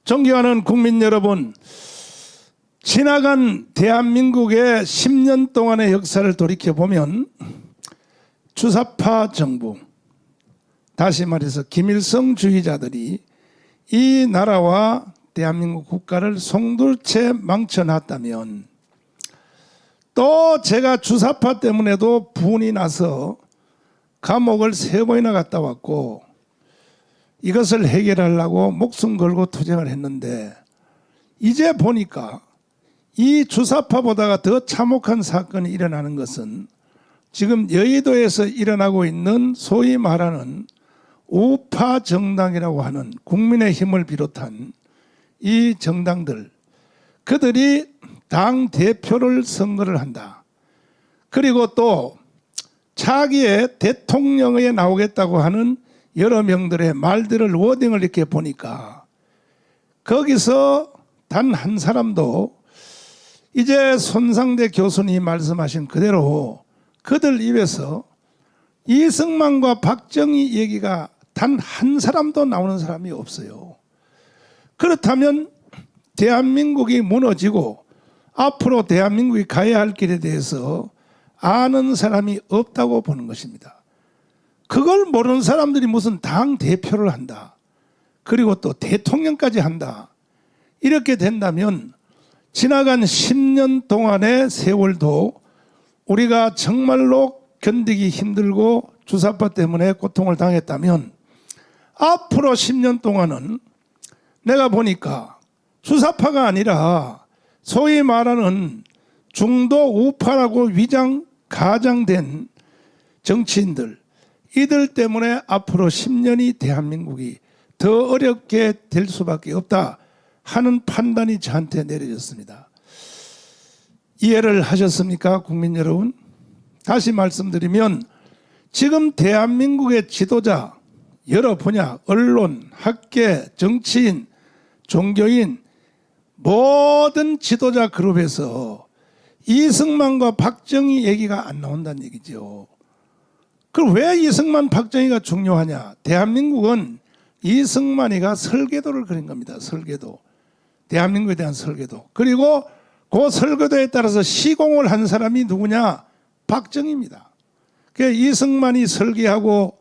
존경하는 국민 여러분, 지나간 대한민국의 10년 동안의 역사를 돌이켜보면 주사파 정부, 다시 말해서 김일성주의자들이 이 나라와 대한민국 국가를 송두리째 망쳐놨다면, 또 제가 주사파 때문에도 분이 나서 감옥을 3번이나 갔다 왔고 이것을 해결하려고 목숨 걸고 투쟁을 했는데, 이제 보니까 이 주사파보다가 더 참혹한 사건이 일어나는 것은 지금 여의도에서 일어나고 있는 소위 말하는 우파 정당이라고 하는 국민의힘을 비롯한 이 정당들, 그들이 당 대표를 선거를 한다. 그리고 또 차기에 대통령에 나오겠다고 하는 여러 명들의 말들을 워딩을 이렇게 보니까 거기서 단 한 사람도 이제 손상대 교수님이 말씀하신 그대로 그들 입에서 이승만과 박정희 얘기가 단 한 사람도 나오는 사람이 없어요. 그렇다면 대한민국이 무너지고 앞으로 대한민국이 가야 할 길에 대해서 아는 사람이 없다고 보는 것입니다. 그걸 모르는 사람들이 무슨 당 대표를 한다, 그리고 또 대통령까지 한다, 이렇게 된다면 지나간 10년 동안의 세월도 우리가 정말로 견디기 힘들고 주사파 때문에 고통을 당했다면, 앞으로 10년 동안은 내가 보니까 주사파가 아니라 소위 말하는 중도 우파라고 가장된 정치인들, 이들 때문에 앞으로 10년이 대한민국이 더 어렵게 될 수밖에 없다 하는 판단이 저한테 내려졌습니다. 이해를 하셨습니까, 국민 여러분? 다시 말씀드리면 지금 대한민국의 지도자, 여러 분야, 언론, 학계, 정치인, 종교인, 모든 지도자 그룹에서 이승만과 박정희 얘기가 안 나온다는 얘기죠. 그럼 왜 이승만, 박정희가 중요하냐? 대한민국은 이승만이가 설계도를 그린 겁니다. 설계도. 대한민국에 대한 설계도. 그리고 그 설계도에 따라서 시공을 한 사람이 누구냐? 박정희입니다. 그러니까 이승만이 설계하고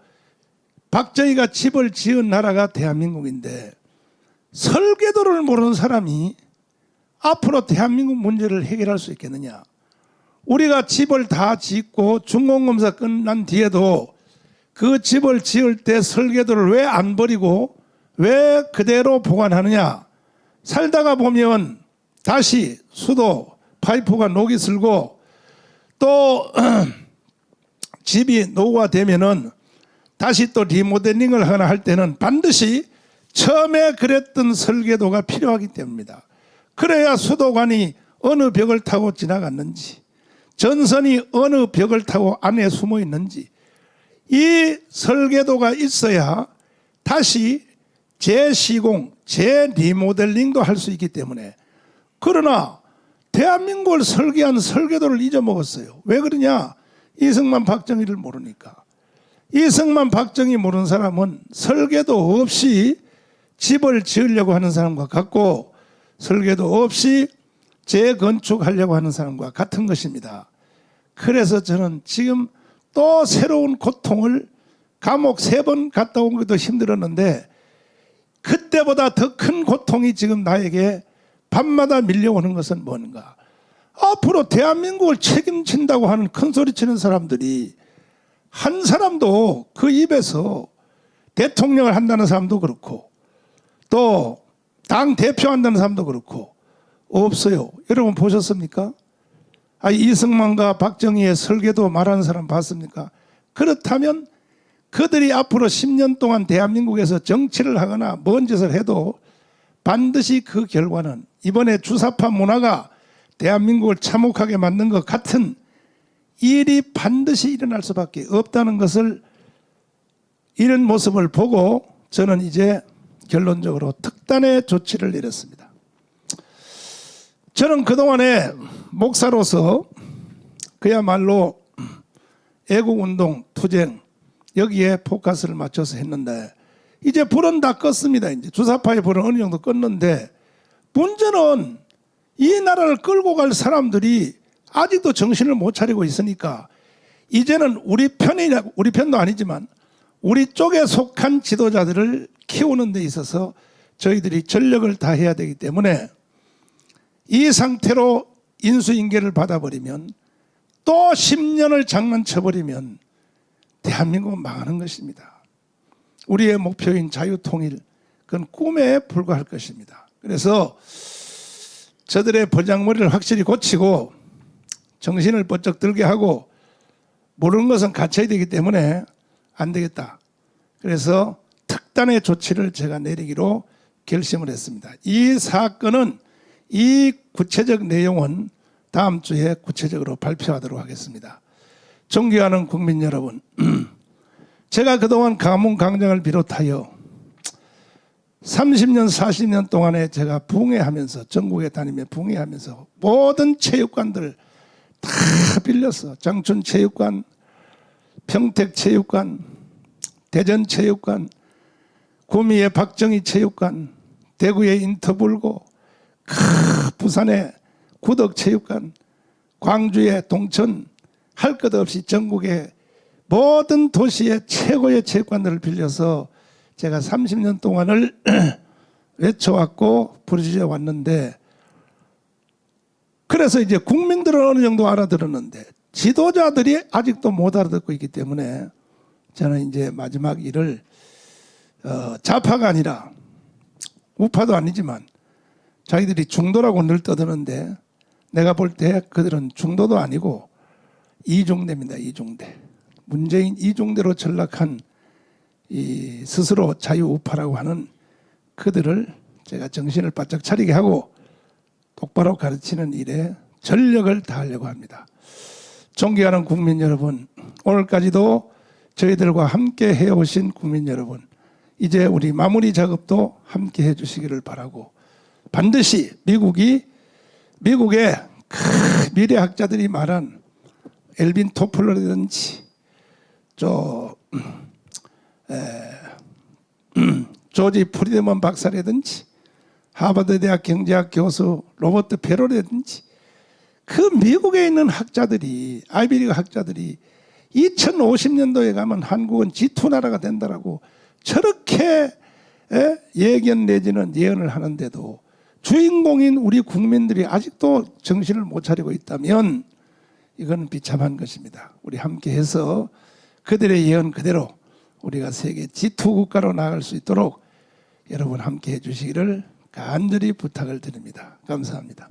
박정희가 집을 지은 나라가 대한민국인데, 설계도를 모르는 사람이 앞으로 대한민국 문제를 해결할 수 있겠느냐? 우리가 집을 다 짓고 준공검사 끝난 뒤에도 그 집을 지을 때 설계도를 왜 안 버리고 왜 그대로 보관하느냐? 살다가 보면 다시 수도 파이프가 녹이 슬고 또 집이 노후화되면은 다시 또 리모델링을 하나 할 때는 반드시 처음에 그랬던 설계도가 필요하기 때문입니다. 그래야 수도관이 어느 벽을 타고 지나갔는지, 전선이 어느 벽을 타고 안에 숨어 있는지, 이 설계도가 있어야 다시 재시공, 재리모델링도 할 수 있기 때문에. 그러나 대한민국을 설계한 설계도를 잊어먹었어요. 왜 그러냐? 이승만, 박정희를 모르니까. 이승만, 박정희 모르는 사람은 설계도 없이 집을 지으려고 하는 사람과 같고, 설계도 없이 재건축하려고 하는 사람과 같은 것입니다. 그래서 저는 지금 또 새로운 고통을, 감옥 3번 갔다 온 것도 힘들었는데 그때보다 더 큰 고통이 지금 나에게 밤마다 밀려오는 것은 뭔가? 앞으로 대한민국을 책임진다고 하는 큰소리 치는 사람들이 한 사람도 그 입에서 대통령을 한다는 사람도 그렇고 또 당 대표 한다는 사람도 그렇고 없어요. 여러분 보셨습니까? 이승만과 박정희의 설계도 말하는 사람 봤습니까? 그렇다면 그들이 앞으로 10년 동안 대한민국에서 정치를 하거나 뭔 짓을 해도 반드시 그 결과는 이번에 주사파 문화가 대한민국을 참혹하게 만든 것 같은 일이 반드시 일어날 수밖에 없다는 것을, 이런 모습을 보고 저는 이제 결론적으로 특단의 조치를 내렸습니다. 저는 그동안에 목사로서 그야말로 애국운동, 투쟁, 여기에 포커스를 맞춰서 했는데, 이제 불은 다 껐습니다. 이제 주사파의 불은 어느 정도 껐는데 문제는 이 나라를 끌고 갈 사람들이 아직도 정신을 못 차리고 있으니까 이제는 우리 편도 아니지만 우리 쪽에 속한 지도자들을 키우는 데 있어서 저희들이 전력을 다해야 되기 때문에 이 상태로 인수인계를 받아버리면 또 10년을 장난쳐버리면 대한민국은 망하는 것입니다. 우리의 목표인 자유통일, 그건 꿈에 불과할 것입니다. 그래서 저들의 버장머리를 확실히 고치고 정신을 번쩍 들게 하고 모르는 것은 갇혀야 되기 때문에 안 되겠다. 그래서 특단의 조치를 제가 내리기로 결심을 했습니다. 이 사건은 이 구체적 내용은 다음 주에 구체적으로 발표하도록 하겠습니다. 존경하는 국민 여러분, 제가 그동안 가문강장을 비롯하여 30년 40년 동안에 제가 붕해하면서 전국에 다니며 붕해하면서 모든 체육관들 다 빌렸어. 장춘체육관, 평택체육관, 대전체육관, 구미의 박정희체육관, 대구의 인터불고, 부산의 구덕체육관, 광주의 동천, 할 것 없이 전국의 모든 도시의 최고의 체육관들을 빌려서 제가 30년 동안을 외쳐왔고 부르짖어 왔는데, 그래서 이제 국민들은 어느 정도 알아들었는데 지도자들이 아직도 못 알아듣고 있기 때문에 저는 이제 마지막 일을 좌파가 아니라 우파도 아니지만 자기들이 중도라고 늘 떠드는데 내가 볼 때 그들은 중도도 아니고 이중대입니다. 이중대. 문재인 이중대로 전락한 이 스스로 자유우파라고 하는 그들을 제가 정신을 바짝 차리게 하고 똑바로 가르치는 일에 전력을 다하려고 합니다. 존경하는 국민 여러분, 오늘까지도 저희들과 함께 해오신 국민 여러분, 이제 우리 마무리 작업도 함께 해주시기를 바라고, 반드시 미국의 미래학자들이 말한 엘빈 토플러라든지 조지 프리드먼 박사라든지 하버드 대학 경제학 교수 로버트 베로라든지 그 미국에 있는 학자들이, 아이비리그 학자들이 2050년도에 가면 한국은 G2 나라가 된다라고 저렇게 예견 내지는 예언을 하는데도 주인공인 우리 국민들이 아직도 정신을 못 차리고 있다면 이건 비참한 것입니다. 우리 함께해서 그들의 예언 그대로 우리가 세계 G2 국가로 나아갈 수 있도록 여러분 함께해 주시기를 간절히 부탁을 드립니다. 감사합니다.